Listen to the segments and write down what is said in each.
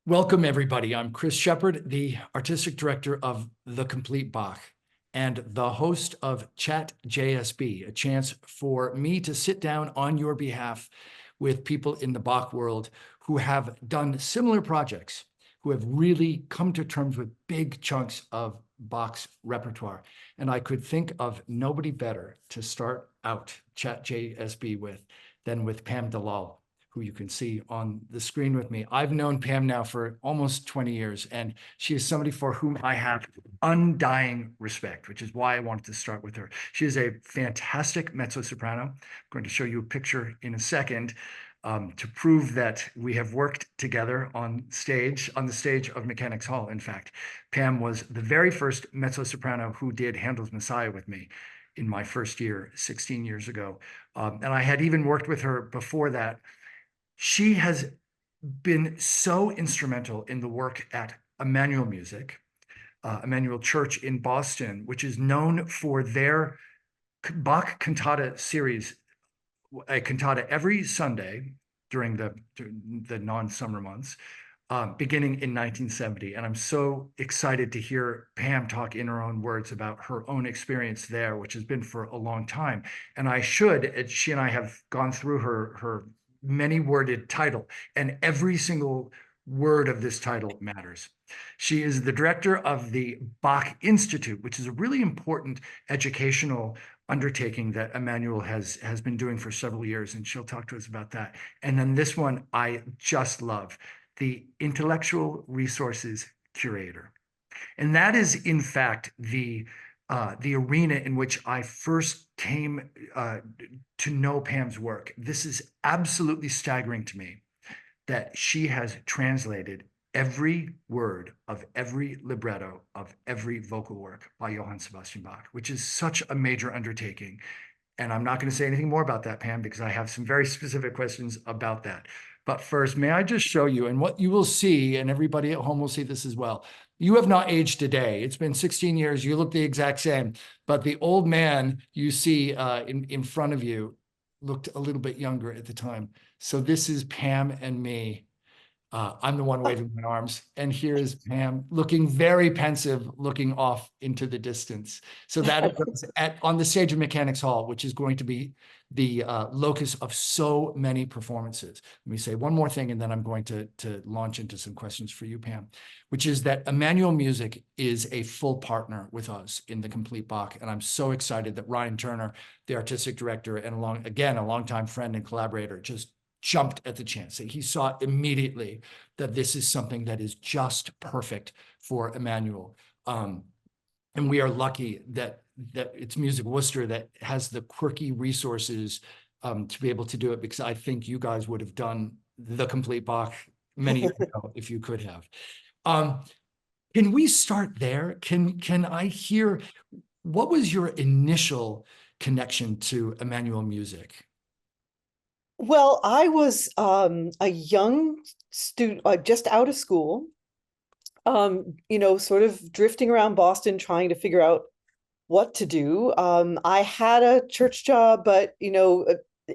Welcome, everybody. I'm Chris Shepard, the artistic director of The Complete Bach and the host of ChatJSB, a chance for me to sit down on your behalf with people in the Bach world who have done similar projects, who have really come to terms with big chunks of Bach's repertoire. And I could think of nobody better to start out ChatJSB with than with Pam Dellal, who you can see on the screen with me. I've known Pam now for almost 20 years, and she is somebody for whom I have undying respect, which is why I wanted to start with her. She is a fantastic mezzo-soprano. I'm going to show you a picture in a second to prove that we have worked together on the stage of Mechanics Hall. In fact, Pam was the very first mezzo-soprano who did Handel's Messiah with me in my first year, 16 years ago. And I had even worked with her before that. She has been so instrumental in the work at Emmanuel Music, Emmanuel Church in Boston, which is known for their Bach cantata series, a cantata every Sunday during the non-summer months, beginning in 1970. And I'm so excited to hear Pam talk in her own words about her own experience there, which has been for a long time. And she and I have gone through her many-worded title, and every single word of this title matters. She is the director of the Bach Institute, which is a really important educational undertaking that Emmanuel has been doing for several years, and she'll talk to us about that. And then this one I just love, the Intellectual Resources Curator. And that is, in fact, the arena in which I first came to know Pam's work. This is absolutely staggering to me that she has translated every word of every libretto of every vocal work by Johann Sebastian Bach, which is such a major undertaking. And I'm not going to say anything more about that, Pam, because I have some very specific questions about that. But first, may I just show you, and what you will see, and everybody at home will see this as well. You have not aged a day. It's been 16 years. You look the exact same. But the old man you see in front of you looked a little bit younger at the time. So this is Pam and me. I'm the one waving my arms. And here is Pam looking very pensive, looking off into the distance. So that is on the stage of Mechanics Hall, which is going to be the locus of so many performances. Let me say one more thing, and then I'm going to launch into some questions for you, Pam, which is that Emmanuel Music is a full partner with us in the Complete Bach. And I'm so excited that Ryan Turner, the artistic director, and a longtime friend and collaborator, just jumped at the chance. He saw immediately that this is something that is just perfect for Emmanuel. And we are lucky that it's Music Worcester that has the quirky resources to be able to do it, because I think you guys would have done the Complete Bach many years ago if you could have. Can we start there? Can I hear, what was your initial connection to Emmanuel Music? Well, I was a young student, just out of school, sort of drifting around Boston trying to figure out what to do. I had a church job, but,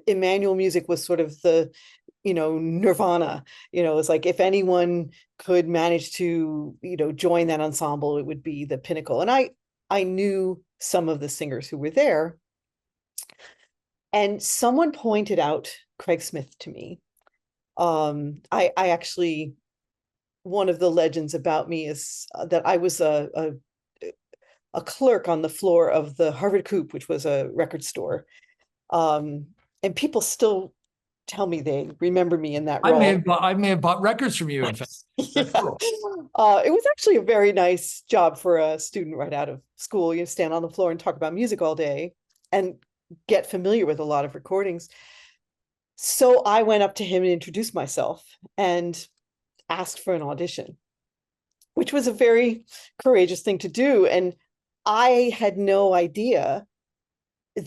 Emmanuel Music was sort of the, nirvana. It's like if anyone could manage to, join that ensemble, it would be the pinnacle. And I knew some of the singers who were there. And someone pointed out Craig Smith to me. I actually, one of the legends about me is that I was a clerk on the floor of the Harvard Coop, which was a record store. And people still tell me they remember me in that role. I may have bought records from you, in fact. Yeah. Cool. It was actually a very nice job for a student right out of school. You stand on the floor and talk about music all day and get familiar with a lot of recordings. So I went up to him and introduced myself and asked for an audition, which was a very courageous thing to do. And I had no idea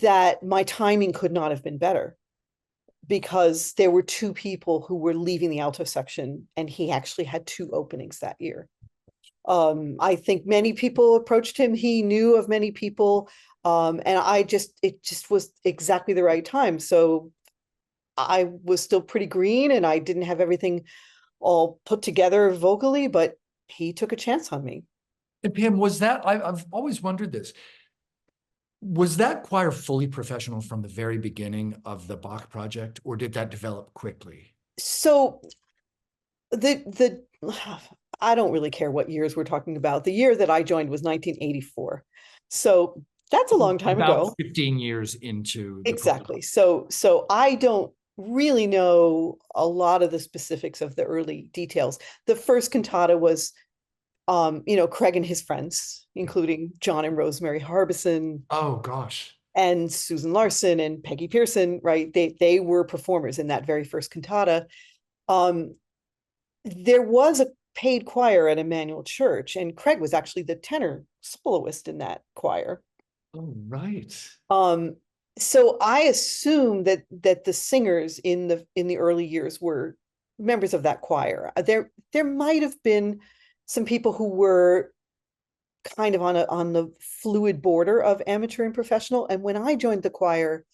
that my timing could not have been better, because there were two people who were leaving the alto section, and he actually had two openings that year. I think many people approached him. He knew of many people. And it just was exactly the right time. So I was still pretty green, and I didn't have everything all put together vocally, but he took a chance on me. And Pam, was that, I've always wondered this. Was that choir fully professional from the very beginning of the Bach project, or did that develop quickly? So the I don't really care what years we're talking about. The year that I joined was 1984. So that's a long time About ago. 15 years into the Exactly. project. So I don't really know a lot of the specifics of the early details. The first cantata was Craig and his friends, including John and Rosemary Harbison Oh gosh. and Susan Larson and Peggy Pearson, right? They were performers in that very first cantata. Um, there was a paid choir at Emmanuel Church, and Craig was actually the tenor soloist in that choir. Oh, right. Um, so I assume that the singers in the early years were members of that choir. There might have been some people who were kind of on the fluid border of amateur and professional. And when I joined the choir,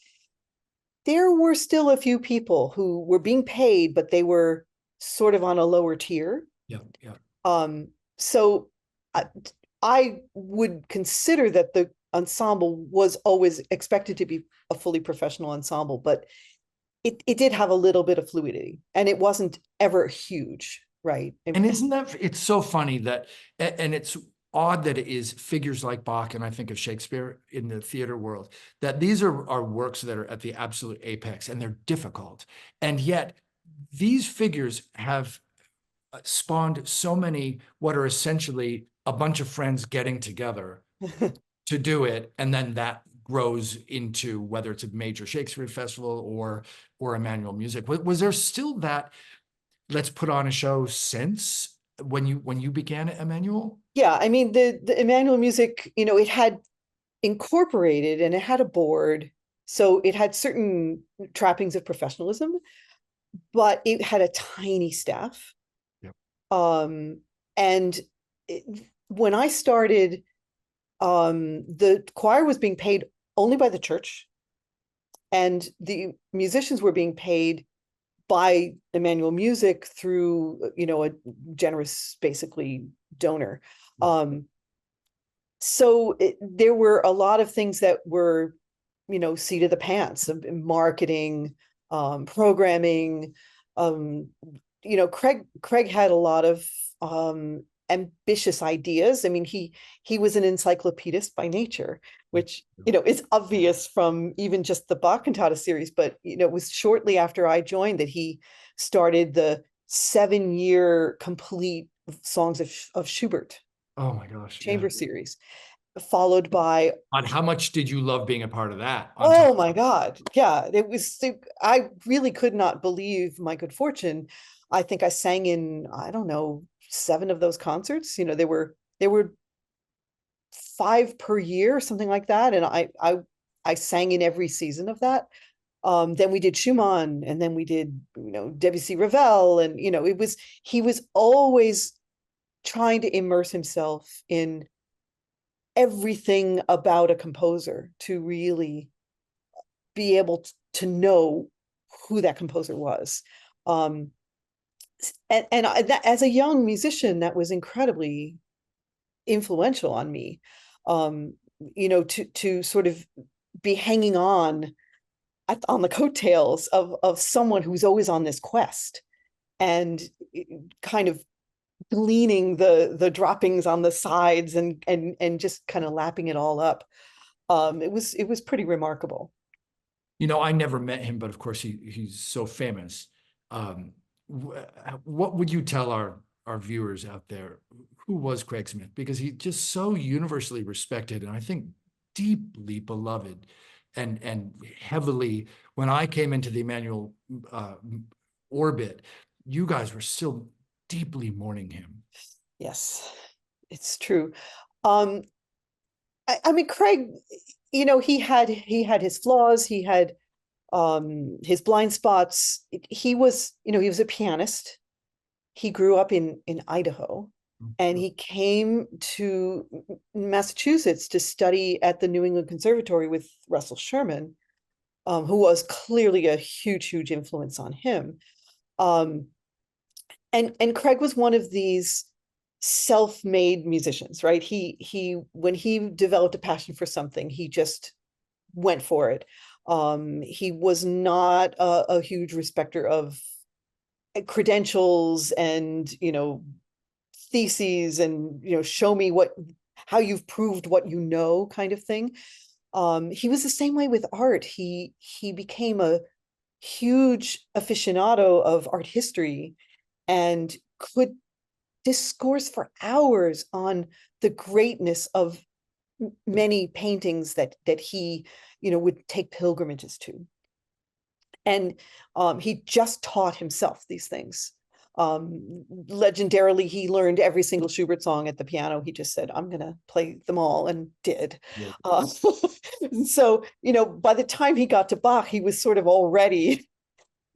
there were still a few people who were being paid, but they were sort of on a lower tier. Yeah, yeah. So I would consider that the ensemble was always expected to be a fully professional ensemble, but it did have a little bit of fluidity, and it wasn't ever huge, right? And isn't that, it's so funny that, and it's odd that it is figures like Bach, and I think of Shakespeare in the theater world, that these are works that are at the absolute apex and they're difficult. And yet these figures have spawned so many, what are essentially a bunch of friends getting together to do it. And then that grows into whether it's a major Shakespeare festival or Emmanuel Music. Was there still that, let's put on a show since when you began at Emmanuel? Yeah, I mean the Emmanuel Music, it had incorporated and it had a board, so it had certain trappings of professionalism, but it had a tiny staff. Yep. And when I started, the choir was being paid only by the church, and the musicians were being paid by Emmanuel Music through, a generous, basically, donor. So there were a lot of things that were, seat of the pants, marketing, programming. Craig had a lot of ambitious ideas. I mean, he was an encyclopedist by nature, which is obvious from even just the Bach cantata series. But it was shortly after I joined that he started the 7-year complete songs of Schubert Oh my gosh. Yeah. chamber series, followed by, On how much did you love being a part of that on top? oh my God, yeah, I really could not believe my good fortune. I think I sang in, I don't know, 7 of those concerts. There were 5 per year, something like that, and I sang in every season of that. Then we did Schumann, and then we did, Debussy, Ravel, and he was always trying to immerse himself in everything about a composer to really be able to know who that composer was. As a young musician, that was incredibly influential on me. To sort of be hanging on the coattails of someone who's always on this quest, and kind of gleaning the droppings on the sides, and just kind of lapping it all up. It was pretty remarkable. I never met him, but of course he's so famous. What would you tell our viewers out there? Who was Craig Smith? Because he's just so universally respected and I think deeply beloved, and heavily. When I came into the Emmanuel orbit, you guys were still deeply mourning him. Yes, it's true. Um, I mean, Craig, he had his flaws, he had his blind spots. He was a pianist. He grew up in Idaho, and he came to Massachusetts to study at the New England Conservatory with Russell Sherman, who was clearly a huge influence on him. Um, And Craig was one of these self-made musicians, right? When he developed a passion for something, he just went for it. He was not a huge respecter of credentials and, theses and, show me how you've proved what you know kind of thing. He was the same way with art. He became a huge aficionado of art history and could discourse for hours on the greatness of many paintings that he would take pilgrimages to. And he just taught himself these things. Legendarily, he learned every single Schubert song at the piano. He just said, I'm going to play them all, and did. Yeah. So, by the time he got to Bach, he was sort of already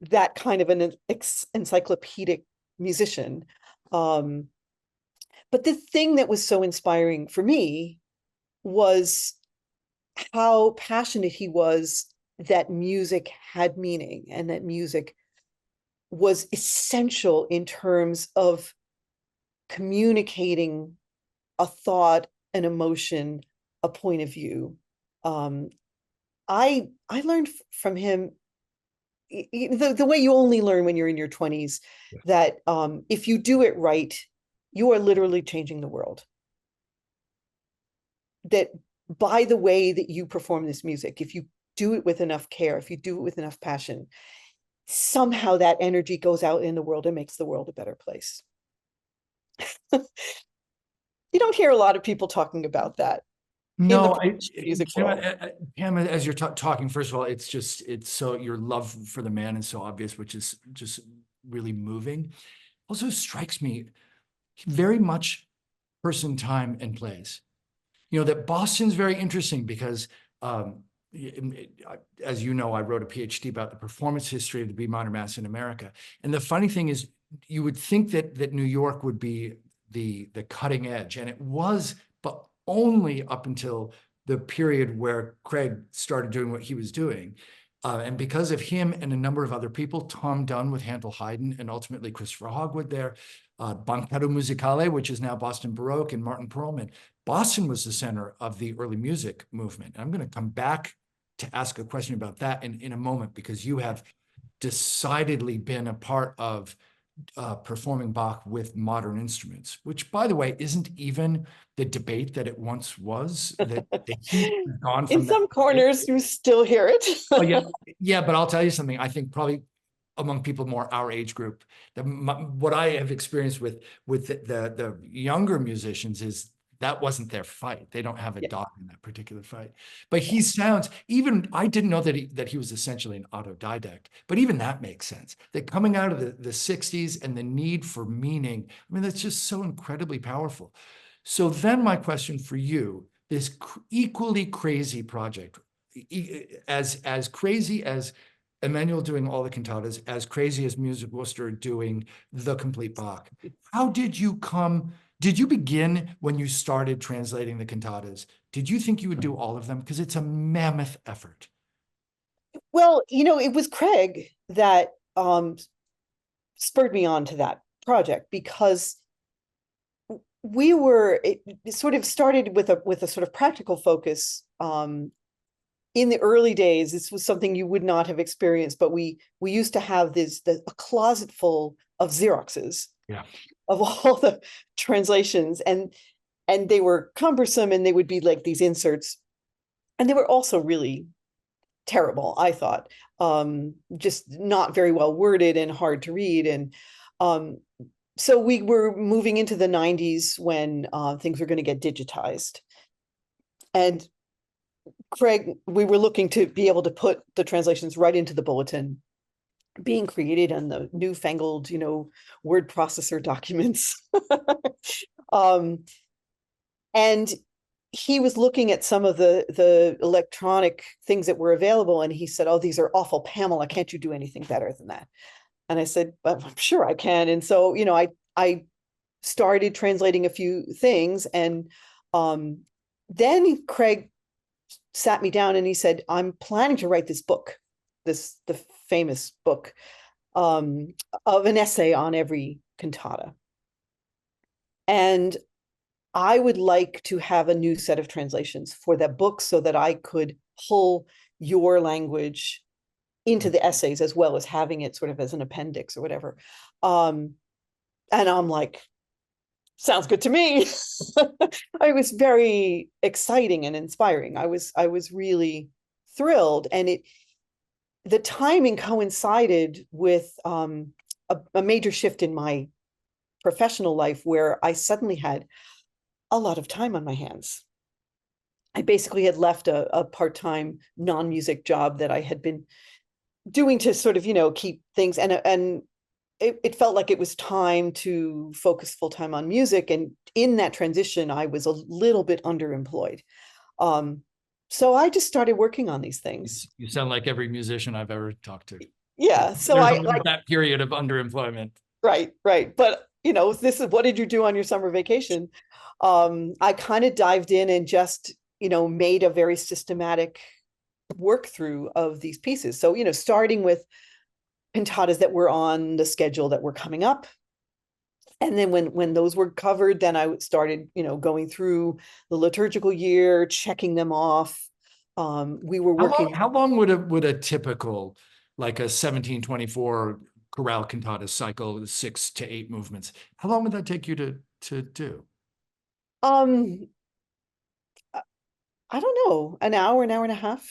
that kind of an encyclopedic musician. But the thing that was so inspiring for me was how passionate he was that music had meaning and that music was essential in terms of communicating a thought, an emotion, a point of view. I learned from him the way you only learn when you're in your 20s, that if you do it right, you are literally changing the world. That by the way that you perform this music, if you do it with enough care, if you do it with enough passion, somehow that energy goes out in the world and makes the world a better place. You don't hear a lot of people talking about that. No, music world. Pam, as you're talking, first of all, it's so, your love for the man is so obvious, which is just really moving. Also strikes me very much person, time, and place. That Boston's very interesting because, as you know, I wrote a PhD about the performance history of the B minor Mass in America. And the funny thing is, you would think that New York would be the cutting edge, and it was, but only up until the period where Craig started doing what he was doing. And because of him and a number of other people, Tom Dunn with Handel Haydn, and ultimately Christopher Hogwood there, BACHtoberfest Musicale, which is now Boston Baroque, and Martin Perlman, Boston was the center of the early music movement. And I'm going to come back to ask a question about that in a moment, because you have decidedly been a part of performing Bach with modern instruments, which, by the way, isn't even the debate that it once was. That the heat has gone from in some corners, you still hear it. Oh, yeah, but I'll tell you something. I think probably among people more our age group, what I have experienced with the younger musicians is that wasn't their fight. They don't have a dog in that particular fight. But he sounds, even I didn't know that he was essentially an autodidact, but even that makes sense. That coming out of the 60s and the need for meaning, I mean, that's just so incredibly powerful. So then my question for you, this equally crazy project, as crazy as Emmanuel doing all the cantatas, as crazy as Music Worcester doing the complete Bach, how did you begin when you started translating the cantatas? Did you think you would do all of them? Because it's a mammoth effort. Well, it was Craig that spurred me on to that project, because it sort of started with a sort of practical focus. In the early days, this was something you would not have experienced, but we used to have a closet full of Xeroxes of all the translations, and they were cumbersome, and they would be like these inserts, and they were also really terrible, I thought, just not very well worded and hard to read. And so we were moving into the 90s when things were going to get digitized. And Craig, we were looking to be able to put the translations right into the bulletin, being created on the newfangled, word processor documents. And he was looking at some of the electronic things that were available, and he said, "Oh, these are awful, Pamela. Can't you do anything better than that?" And I said, "I'm sure I can." And so, I started translating a few things, and then Craig sat me down and he said, "I'm planning to write this book, the famous book, of an essay on every cantata. And I would like to have a new set of translations for that book so that I could pull your language into the essays as well as having it sort of as an appendix or whatever. And I'm like, sounds good to me. It was very exciting and inspiring. I was really thrilled, and the timing coincided with a major shift in my professional life where I suddenly had a lot of time on my hands. I basically had left a part-time non-music job that I had been doing to sort of, keep things, and it felt like it was time to focus full-time on music. And in that transition, I was a little bit underemployed. So I just started working on these things. You sound like every musician I've ever talked to. Yeah. So There's I always that period of underemployment. right. But this is, what did you do on your summer vacation? I kind of dived in and just, made a very systematic work through of these pieces. So, starting with cantatas that were on the schedule that were coming up. And then when those were covered, then I started, going through the liturgical year, checking them off. We were working. How long would a typical, like a 1724 chorale cantata cycle with 6 to 8 movements, how long would that take you to do? I don't know, an hour and a half.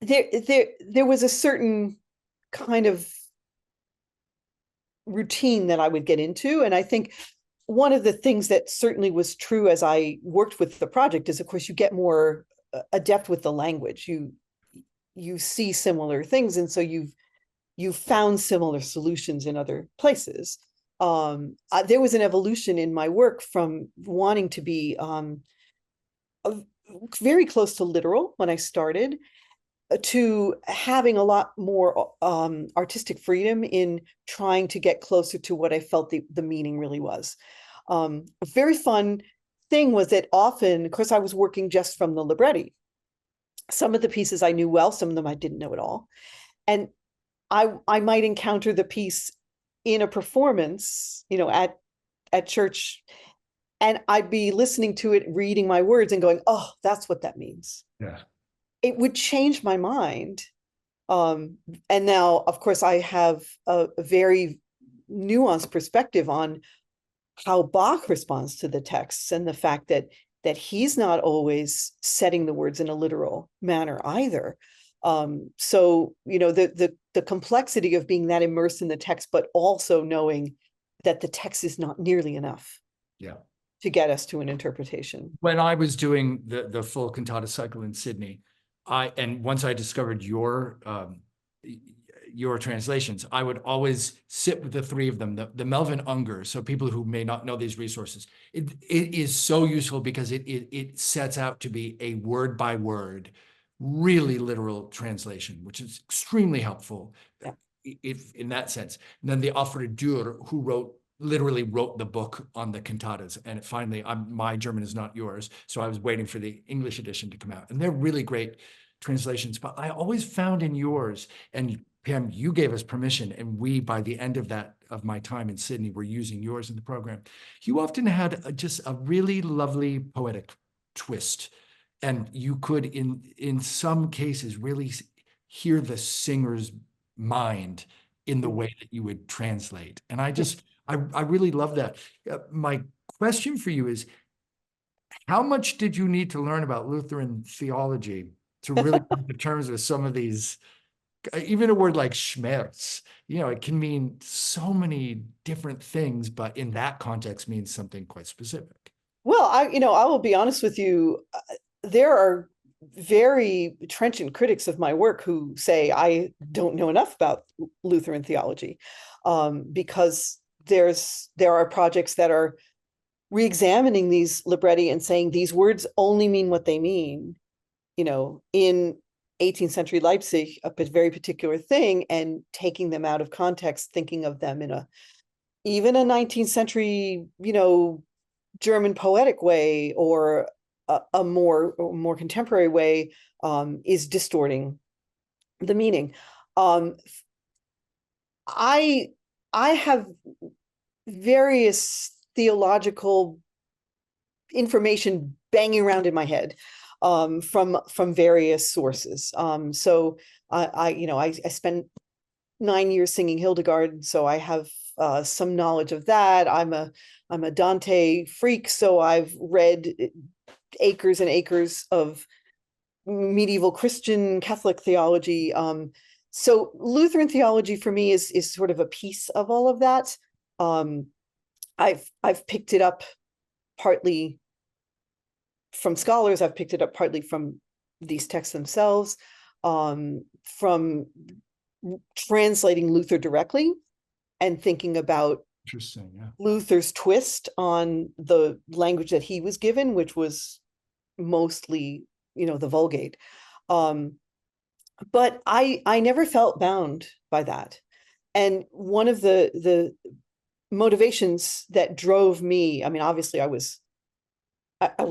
There was a certain kind of routine that I would get into. And I think one of the things that certainly was true as I worked with the project is, of course, you get more adept with the language. You see similar things, and so you've found similar solutions in other places. There was an evolution in my work from wanting to be very close to literal when I started, to having a lot more artistic freedom in trying to get closer to what I felt the meaning really was. A very fun thing was that often, of course, I was working just from the libretti. Some of the pieces I knew well, some of them I didn't know at all. And I might encounter the piece in a performance, at church, and I'd be listening to it, reading my words and going, oh, that's what that means. Yeah. It would change my mind. And now, of course, I have a very nuanced perspective on how Bach responds to the texts, and the fact that he's not always setting the words in a literal manner either. So, the complexity of being that immersed in the text, but also knowing that the text is not nearly enough. Yeah. To get us to an interpretation. When I was doing the full cantata cycle in Sydney, and once I discovered your translations, I would always sit with the three of them, the Melvin Unger. So people who may not know these resources, it is so useful because it sets out to be a word by word, really literal translation, which is extremely helpful. Yeah. If in that sense. And then the Alfred Dürr, who literally wrote the book on the cantatas. And finally, my German is not yours, so I was waiting for the English edition to come out. And they're really great translations. But I always found in yours, and Pam, you gave us permission, and we, by the end of my time in Sydney, were using yours in the program. You often had just a really lovely poetic twist. And you could, in some cases, really hear the singer's mind in the way that you would translate. And I really love that. My question for you is, how much did you need to learn about Lutheran theology to really come to terms with some of these, even a word like Schmerz, it can mean so many different things, but in that context means something quite specific. Well, I will be honest with you. There are very trenchant critics of my work who say I don't know enough about Lutheran theology, because there are projects that are re-examining these libretti and saying these words only mean what they mean, in 18th century Leipzig, a very particular thing, and taking them out of context, thinking of them in even a 19th century, German poetic way, or a more contemporary way, is distorting the meaning. I I have various theological information banging around in my head from various sources. So I spent 9 years singing Hildegard, so I have some knowledge of that. I'm a Dante freak, so I've read acres and acres of medieval Christian Catholic theology. So Lutheran theology for me is sort of a piece of all of that. I've picked it up partly from scholars. I've picked it up partly from these texts themselves, from translating Luther directly and thinking about Interesting. Yeah. Luther's twist on the language that he was given, which was mostly, the Vulgate. But I never felt bound by that. And one of the motivations that drove me, I mean, obviously I was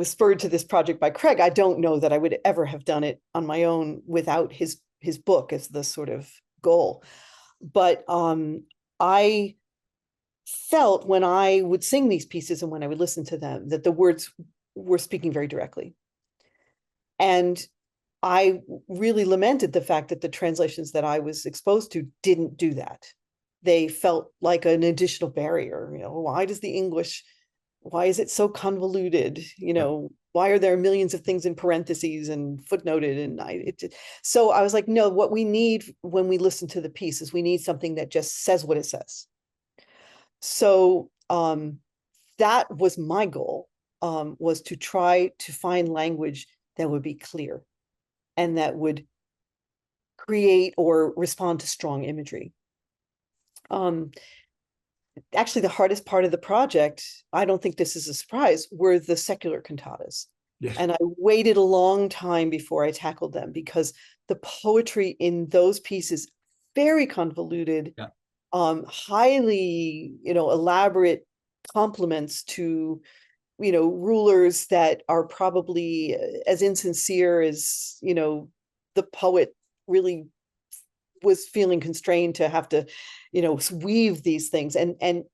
spurred to this project by Craig. I don't know that I would ever have done it on my own without his book as the sort of goal. But I felt when I would sing these pieces and when I would listen to them that the words were speaking very directly. And I really lamented the fact that the translations that I was exposed to didn't do that. They felt like an additional barrier. Why is it so convoluted? Why are there millions of things in parentheses and footnoted? And so I was like, no, what we need when we listen to the piece is we need something that just says what it says. So that was my goal, was to try to find language that would be clear and that would create or respond to strong imagery. Actually, the hardest part of the project, I don't think this is a surprise, were the secular cantatas. Yes. And I waited a long time before I tackled them because the poetry in those pieces, very convoluted, Yeah. Highly, elaborate compliments to, rulers that are probably as insincere as, the poet really was feeling constrained to have to, weave these things. And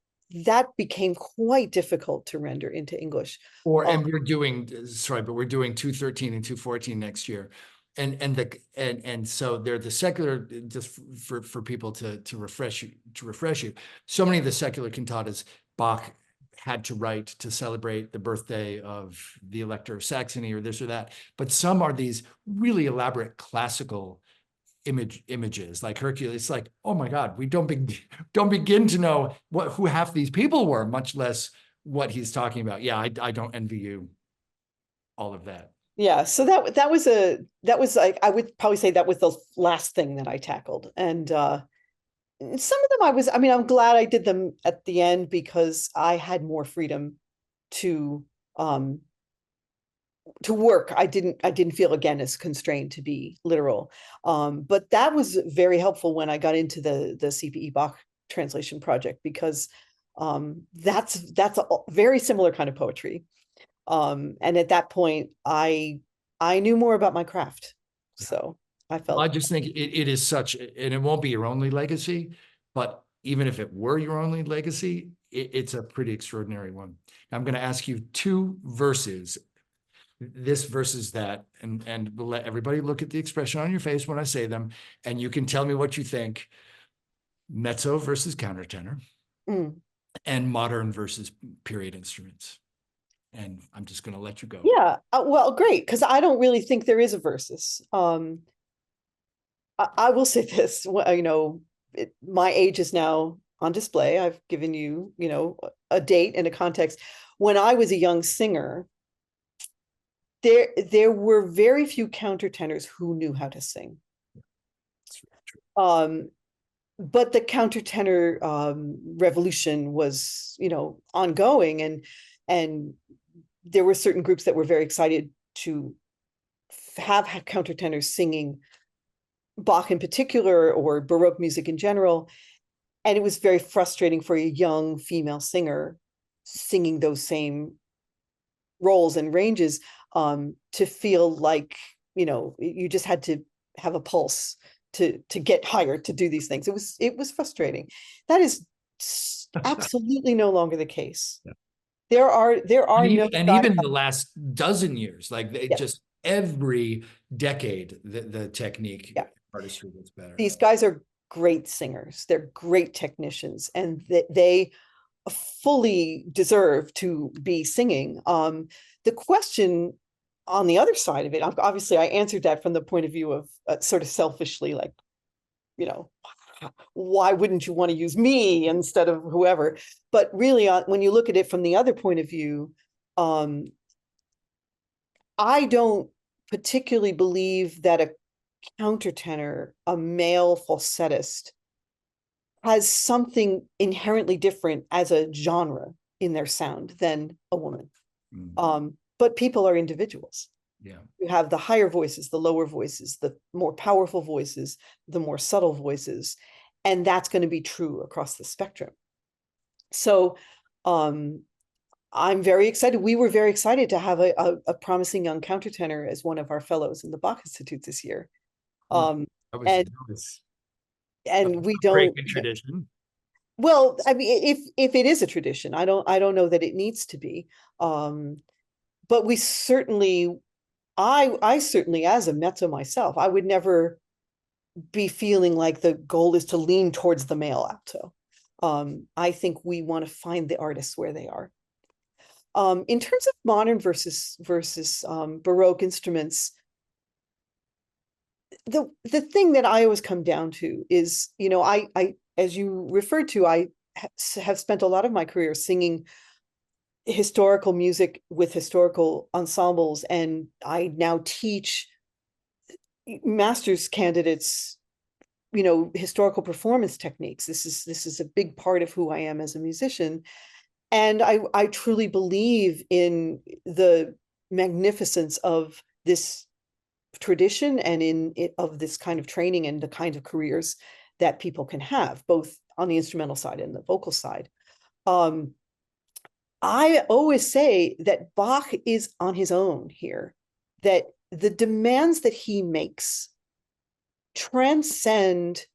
that became quite difficult to render into English. And we're doing, but we're doing 213 and 214 next year. And so they're the secular, just for people to refresh you. So many of the secular cantatas Bach had to write to celebrate the birthday of the Elector of Saxony or this or that. But some are these really elaborate classical images like Hercules. It's like, oh my God, we don't begin to know who half these people were, much less what he's talking about. Yeah, I don't envy you all of that. Yeah, so that was like, I would probably say that was the last thing that I tackled. And some of them I'm glad I did them at the end because I had more freedom to work. I didn't feel again as constrained to be literal. But that was very helpful when I got into the CPE Bach translation project because that's a very similar kind of poetry. And at that point, I knew more about my craft. So I felt. I just think it is such, and it won't be your only legacy, but even if it were your only legacy, it's a pretty extraordinary one. I'm going to ask you two verses, this versus that, and we'll let everybody look at the expression on your face when I say them, and you can tell me what you think. Mezzo versus countertenor, and modern versus period instruments. And I'm just going to let you go. Yeah, well, great, because I don't really think there is a versus. I will say this, my age is now on display. I've given you, a date and a context. When I was a young singer, there were very few countertenors who knew how to sing. But the countertenor revolution was, ongoing, and there were certain groups that were very excited to have countertenors singing Bach in particular or Baroque music in general. And it was very frustrating for a young female singer singing those same roles and ranges to feel like, you just had to have a pulse to get hired to do these things. It was frustrating. That is absolutely no longer the case. Yeah. There are And no even the last dozen years, like yeah, just every decade, the technique yeah. artistry gets better. These guys are great singers. They're great technicians, and they fully deserve to be singing. The question on the other side of it, obviously, I answered that from the point of view of sort of selfishly, like, you know, why wouldn't you want to use me instead of whoever? But really, when you look at it from the other point of view, I don't particularly believe that a countertenor, a male falsettist, has something inherently different as a genre in their sound than a woman. But people are individuals. Yeah. You have the higher voices, the lower voices, the more powerful voices, the more subtle voices, and that's going to be true across the spectrum. So I'm very excited. We were very excited to have a promising young countertenor as one of our fellows in the Bach Institute this year. That was And we break don't, in tradition. well, I mean, if it is a tradition, I don't know that it needs to be. But we certainly, I certainly, as a mezzo myself, I would never be feeling like the goal is to lean towards the male alto. I think we want to find the artists where they are. In terms of modern versus Baroque instruments, the thing that I always come down to is, you know, I as you referred to, I have spent a lot of my career singing historical music with historical ensembles, and I now teach master's candidates, you know, historical performance techniques. This is a big part of who I am as a musician, and I truly believe in the magnificence of this tradition and in it, of this kind of training and the kind of careers that people can have, both on the instrumental side and the vocal side. I always say that Bach is on his own here, that the demands that he makes transcend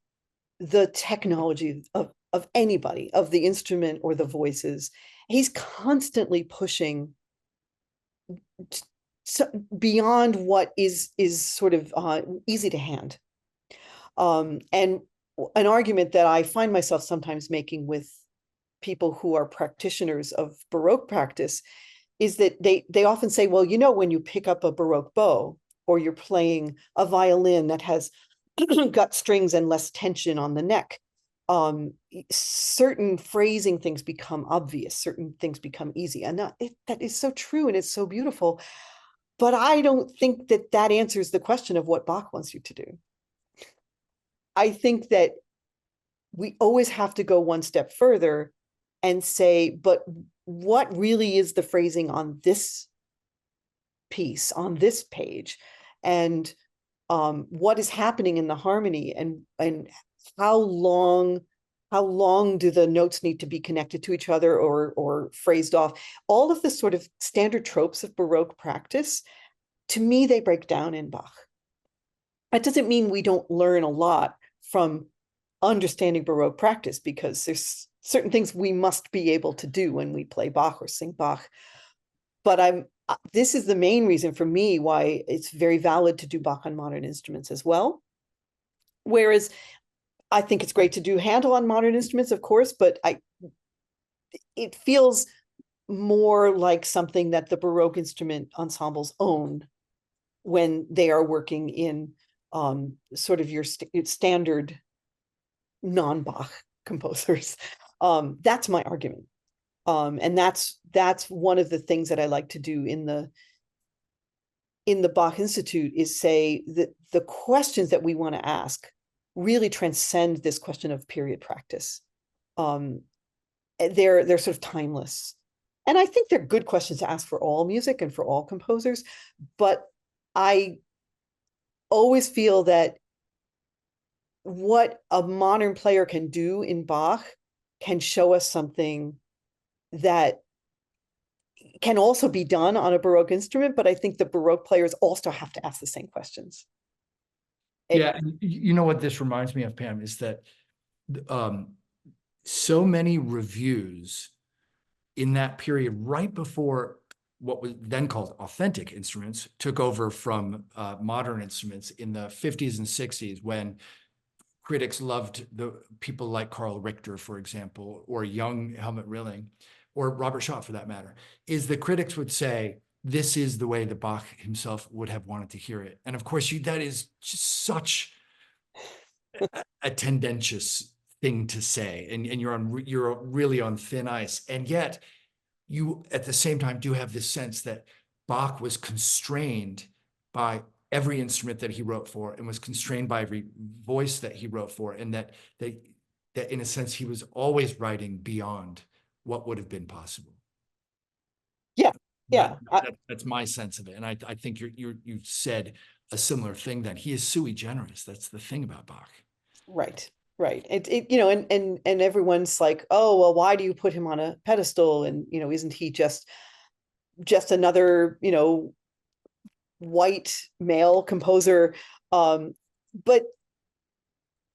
the technology of anybody, of the instrument or the voices. He's constantly pushing beyond what is sort of easy to hand. And an argument that I find myself sometimes making with people who are practitioners of Baroque practice is that they often say, well, you know, when you pick up a Baroque bow or you're playing a violin that has gut strings and less tension on the neck, certain phrasing things become obvious, certain things become easy. And that is so true, and it's so beautiful. But I don't think that that answers the question of what Bach wants you to do. I think that we always have to go one step further and say, but what really is the phrasing on this piece, on this page? And what is happening in the harmony, and how long do the notes need to be connected to each other or phrased off? All of the sort of standard tropes of Baroque practice, to me, they break down in Bach. That doesn't mean we don't learn a lot from understanding Baroque practice, because there's certain things we must be able to do when we play Bach or sing Bach. But this is the main reason for me why it's very valid to do Bach on modern instruments as well. Whereas I think it's great to do Handel on modern instruments, of course, but it feels more like something that the Baroque instrument ensembles own when they are working in sort of your standard non-Bach composers. That's my argument. And that's one of the things that I like to do in the Bach Institute, is say that the questions that we want to ask really transcend this question of period practice. They're sort of timeless. And I think they're good questions to ask for all music and for all composers. But I always feel that what a modern player can do in Bach can show us something that can also be done on a Baroque instrument, but I think the Baroque players also have to ask the same questions. Yeah, and you know what this reminds me of, Pam, is that so many reviews in that period, right before what was then called authentic instruments took over from modern instruments in the 50s and 60s, when critics loved the people like Carl Richter, for example, or young Helmut Rilling, or Robert Shaw for that matter, is the critics would say, this is the way that Bach himself would have wanted to hear it. And of course, that is just such a tendentious thing to say. And you're really on thin ice. And yet you at the same time do have this sense that Bach was constrained by every instrument that he wrote for, and was constrained by every voice that he wrote for, and that in a sense he was always writing beyond what would have been possible. Yeah, yeah. That's my sense of it, and I think you said a similar thing. That he is sui generis. That's the thing about Bach. Right, right. You know, and everyone's like, oh, well, why do you put him on a pedestal? And, you know, isn't he just another, you know, white male composer? But,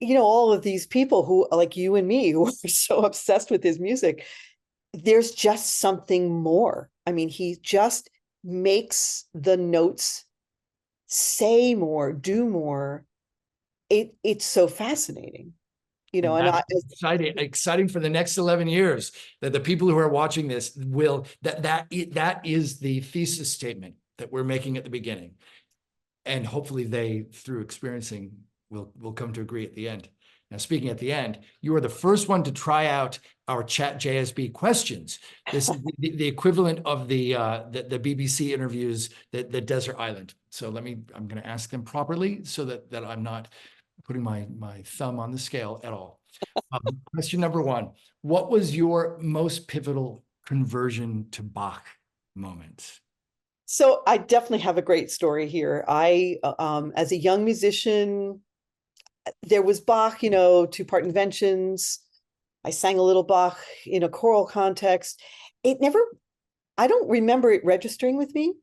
you know, all of these people who, like you and me, who are so obsessed with his music, there's just something more. I mean, he just makes the notes say more, do more. It's so fascinating, you know. And exciting for the next 11 years, that the people who are watching this will, that is the thesis statement that we're making at the beginning. And hopefully they, through experiencing, will come to agree at the end. Now, speaking at the end, you are the first one to try out our ChatJSB questions. This is the equivalent of the BBC interviews, the Desert Island. So I'm going to ask them properly, so that I'm not putting my thumb on the scale at all. Question number one: what was your most pivotal conversion to Bach moment? So I definitely have a great story here. As a young musician, there was Bach, you know, two-part inventions. I sang a little Bach in a choral context. I don't remember it registering with me.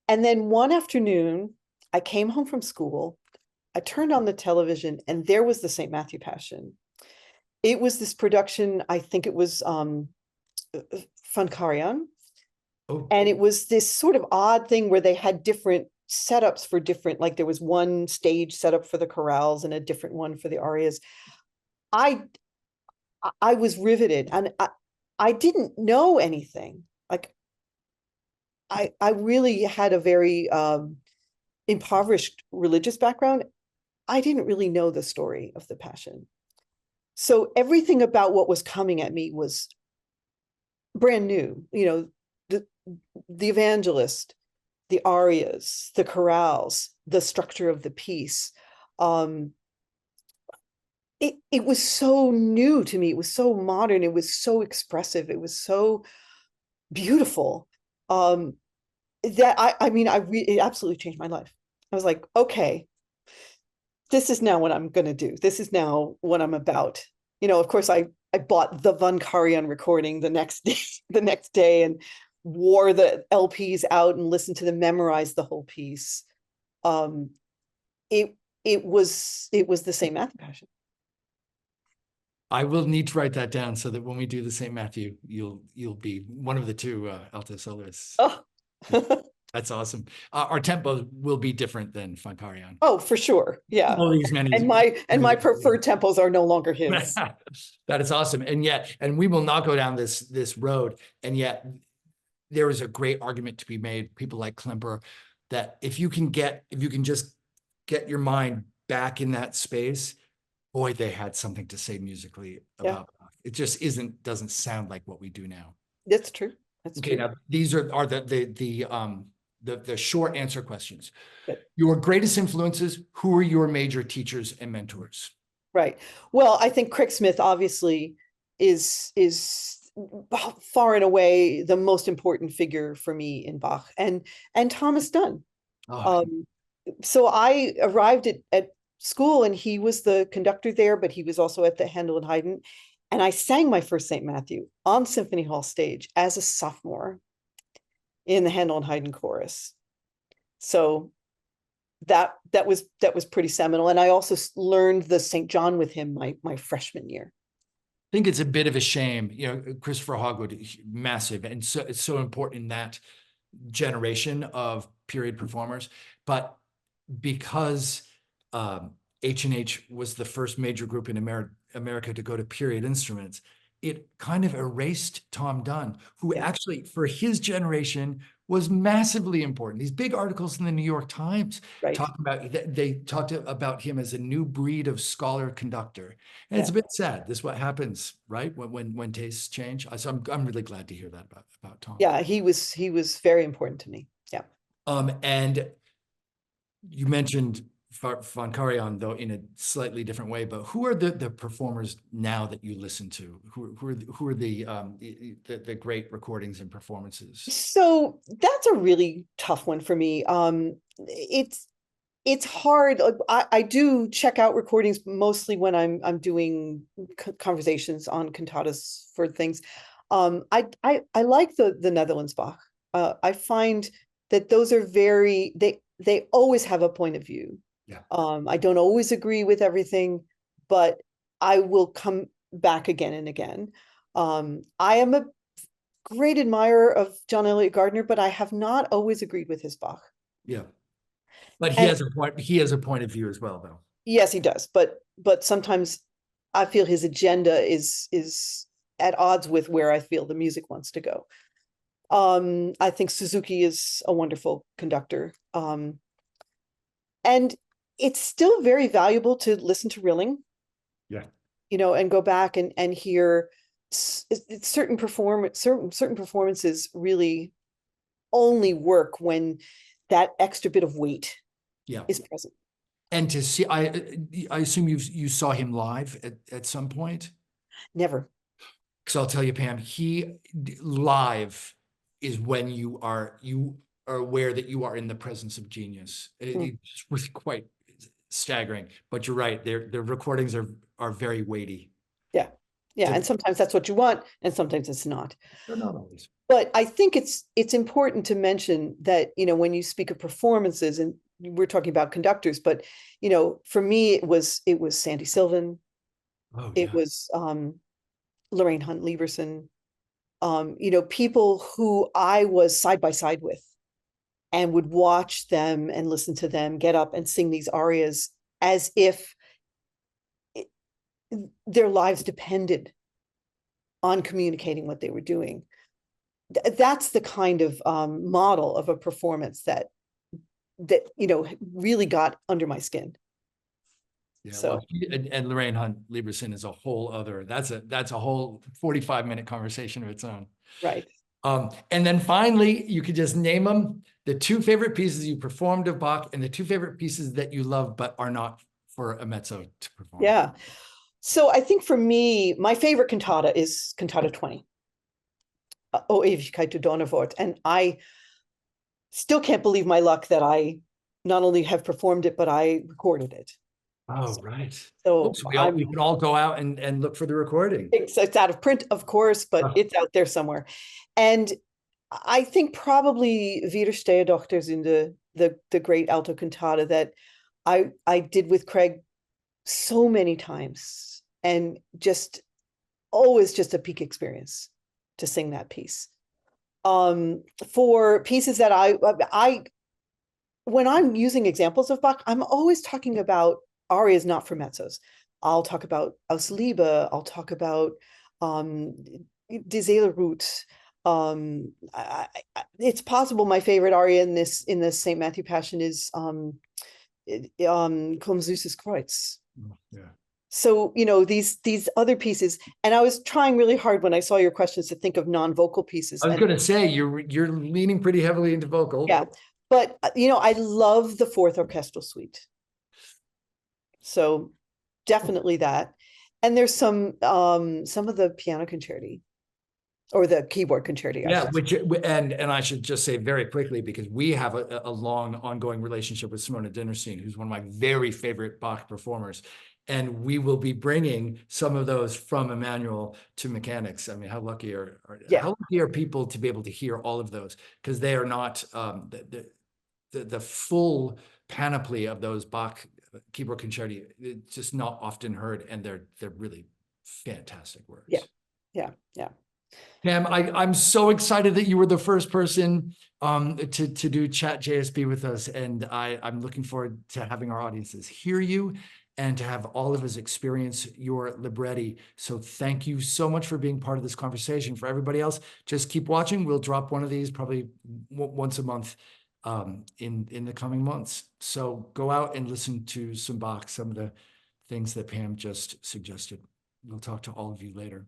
And then one afternoon, I came home from school. I turned on the television, and there was the St. Matthew Passion. It was this production, I think it was Funkarian. Oh. And it was this sort of odd thing where they had different setups for different, like there was one stage setup for the chorales and a different one for the arias. I was riveted, and I didn't know anything. Like I really had a very impoverished religious background. I didn't really know the story of the Passion. So everything about what was coming at me was brand new. You know, the evangelist, the arias, the chorales, the structure of the piece. It was so new to me. It was so modern. It was so expressive. It was so beautiful. That it absolutely changed my life. I was like, okay, this is now what I'm going to do. This is now what I'm about. You know, of course, I bought the Von Karajan recording the next day, and wore the LPs out and listened to them, memorize the whole piece. It was the St. Matthew Passion. I will need to write that down, so that when we do the St. Matthew, you'll be one of the two alto soloists. Oh. That's awesome. Our tempo will be different than Funkarian. Oh, for sure. Yeah. And my preferred tempos are no longer his. That is awesome. And we will not go down this road. And yet there is a great argument to be made, people like Klemper, that if you can just get your mind back in that space, boy, they had something to say musically about Bach. It just doesn't sound like what we do now. That's true. That's okay. True. Now these are the short answer questions. Good. Your greatest influences. Who are your major teachers and mentors? Right. Well, I think Craig Smith obviously is far and away the most important figure for me in Bach, and Thomas Dunn. Oh. So I arrived at school, and he was the conductor there, but he was also at the Handel and Haydn. And I sang my first St. Matthew on Symphony Hall stage as a sophomore in the Handel and Haydn chorus. So that was pretty seminal. And I also learned the St. John with him my freshman year. think it's a bit of a shame, Christopher Hogwood, massive, and so it's so important in that generation of period performers, but because H&H was the first major group in America to go to period instruments, it kind of erased Tom Dunn, who Yeah. actually, for his generation, was massively important. These big articles in the New York Times Right. they talked about him as a new breed of scholar conductor, and it's Yeah. a bit sad. This is what happens, right? When tastes change. So I'm really glad to hear that about Tom. Yeah, he was very important to me. Yeah. And you mentioned Von Karajan, though, in a slightly different way, but who are the performers now that you listen to? Who are the great recordings and performances? So that's a really tough one for me. It's hard. Like, I do check out recordings mostly when I'm doing conversations on cantatas for things. I like the Netherlands Bach. I find that those are they always have a point of view. Yeah. I don't always agree with everything, but I will come back again and again. I am a great admirer of John Eliot Gardner, but I have not always agreed with his Bach. Yeah. But he And has a point. He has a point of view as well, though. yes, he does. But sometimes I feel his agenda is at odds with where I feel the music wants to go. I think Suzuki is a wonderful conductor. And it's still very valuable to listen to Rilling. Yeah. And go back and hear certain performances really only work when that extra bit of weight is present. And to see, I assume you saw him live at some point. Never. Because I'll tell you, Pam, he live is when you are aware that you are in the presence of genius. It's really quite staggering. But you're right; their recordings are very weighty. Yeah, and sometimes that's what you want, and sometimes it's not. They're not always. But I think it's important to mention that when you speak of performances, and we're talking about conductors, but for me it was Sandy Sylvan. Oh, It yeah. was Lorraine Hunt Lieberson, people who I was side by side with and would watch them and listen to them get up and sing these arias as if their lives depended on communicating what they were doing. That's the kind of model of a performance that really got under my skin. Yeah, so and Lorraine Hunt Lieberson is a whole other. That's a whole 45-minute conversation of its own. Right. And then finally, you could just name them, the two favorite pieces you performed of Bach and the two favorite pieces that you love but are not for a mezzo to perform. Yeah. So I think for me, my favorite cantata is Cantata 20. O Ewigkeit du Donnerwort. And I still can't believe my luck that I not only have performed it, but I recorded it. Oh, right. So we can all go out and look for the recording. It's out of print, of course, but it's out there somewhere. And I think probably Widersteherdochters in the great alto cantata that I did with Craig so many times, and just always just a peak experience to sing that piece. For pieces that I when I'm using examples of Bach, I'm always talking about arias not for mezzos. I'll talk about Ausliebe. I'll talk about Die Seele it's possible my favorite aria in this St. Matthew Passion is Komm süßes Kreuz. Yeah. So these other pieces, and I was trying really hard when I saw your questions to think of non-vocal pieces. I was going to say you're leaning pretty heavily into vocal. Yeah, but I love the Fourth Orchestral Suite. So definitely that. And there's some of the piano concerti or the keyboard concerti. Yeah, and I should just say very quickly, because we have a long ongoing relationship with Simona Dinnerstein, who's one of my very favorite Bach performers. And we will be bringing some of those from Emmanuel to Mechanics. I mean, how lucky how lucky are people to be able to hear all of those? Because they are not the full panoply of those Bach keyboard concerti. It's just not often heard, and they're really Fantastic words. Yeah. Yeah. Pam, I'm so excited that you were the first person to do ChatJSB with us. And I'm looking forward to having our audiences hear you and to have all of us experience your libretti. So thank you so much for being part of this conversation. For everybody else, just keep watching. We'll drop one of these probably once a month in the coming months. So go out and listen to some Bach, some of the things that Pam just suggested. We'll talk to all of you later.